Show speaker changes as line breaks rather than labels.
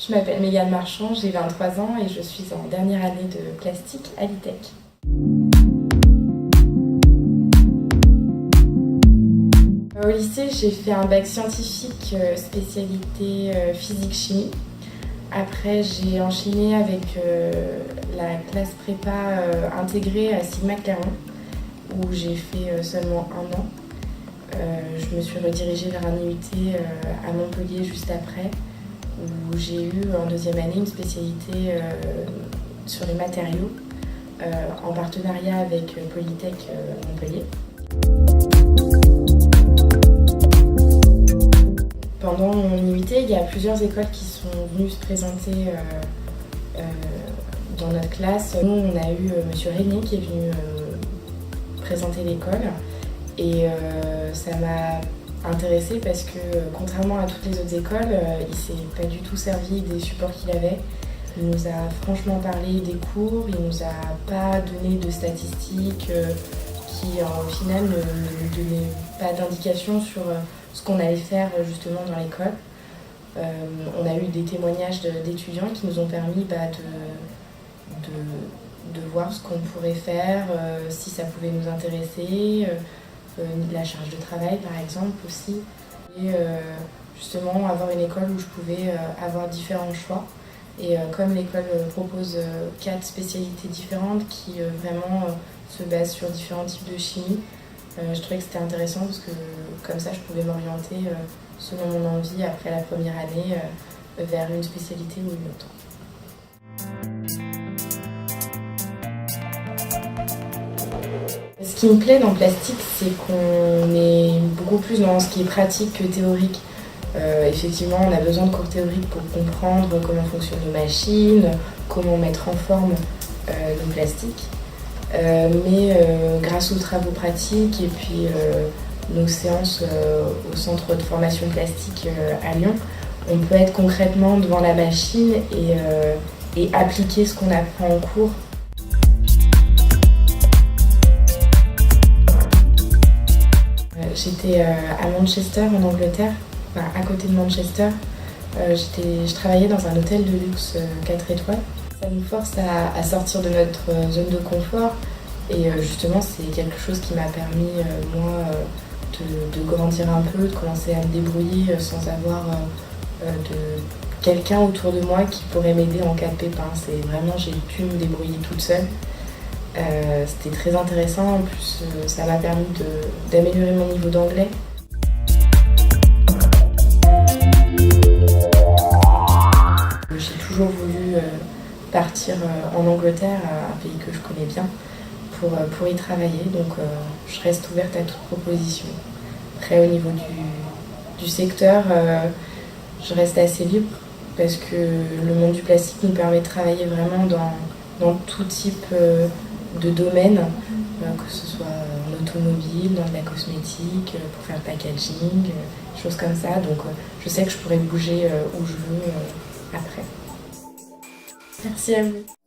Je m'appelle Mégane Marchand, j'ai 23 ans et je suis en dernière année de plastique à l'ITEC. Au lycée, j'ai fait un bac scientifique spécialité physique-chimie. Après, j'ai enchaîné avec la classe prépa intégrée à Sigma Clermont, où j'ai fait seulement 1 an. Je me suis redirigée vers un IUT à Montpellier juste après, où j'ai eu en deuxième année une spécialité sur les matériaux en partenariat avec Polytech Montpellier. Pendant mon IUT, il y a plusieurs écoles qui sont venues se présenter dans notre classe. Nous, on a eu M. Régnier qui est venu présenter l'école et ça m'a intéressée parce que contrairement à toutes les autres écoles, il s'est pas du tout servi des supports qu'il avait. Il nous a franchement parlé des cours, il nous a pas donné de statistiques qui au final ne nous donnaient pas d'indication sur ce qu'on allait faire justement dans l'école. On a eu des témoignages d'étudiants qui nous ont permis de voir ce qu'on pourrait faire, si ça pouvait nous intéresser, la charge de travail par exemple aussi. Et justement avoir une école où je pouvais avoir différents choix. Et comme l'école propose 4 spécialités différentes qui vraiment se basent sur différents types de chimie, je trouvais que c'était intéressant parce que comme ça je pouvais m'orienter selon mon envie après la première année vers une spécialité ou une autre. Ce qui me plaît dans le plastique, c'est qu'on est beaucoup plus dans ce qui est pratique que théorique. Effectivement, on a besoin de cours théoriques pour comprendre comment fonctionnent nos machines, comment mettre en forme nos plastiques. Mais grâce aux travaux pratiques et puis nos séances au centre de formation plastique à Lyon, on peut être concrètement devant la machine et appliquer ce qu'on apprend en cours. J'étais à Manchester en Angleterre, enfin, à côté de Manchester. Je travaillais dans un hôtel de luxe 4 étoiles. Ça nous force à sortir de notre zone de confort et justement c'est quelque chose qui m'a permis moi de grandir un peu, de commencer à me débrouiller sans avoir de quelqu'un autour de moi qui pourrait m'aider en cas de pépin. C'est vraiment, j'ai pu me débrouiller toute seule. C'était très intéressant, en plus ça m'a permis d'améliorer mon niveau d'anglais. J'ai toujours voulu partir en Angleterre, un pays que je connais bien, pour y travailler, donc je reste ouverte à toute proposition. Après, au niveau du secteur, je reste assez libre parce que le monde du plastique nous permet de travailler vraiment dans tout type de domaine, que ce soit en automobile, dans de la cosmétique, pour faire le packaging, choses comme ça. Donc je sais que je pourrais bouger où je veux après. Merci à vous.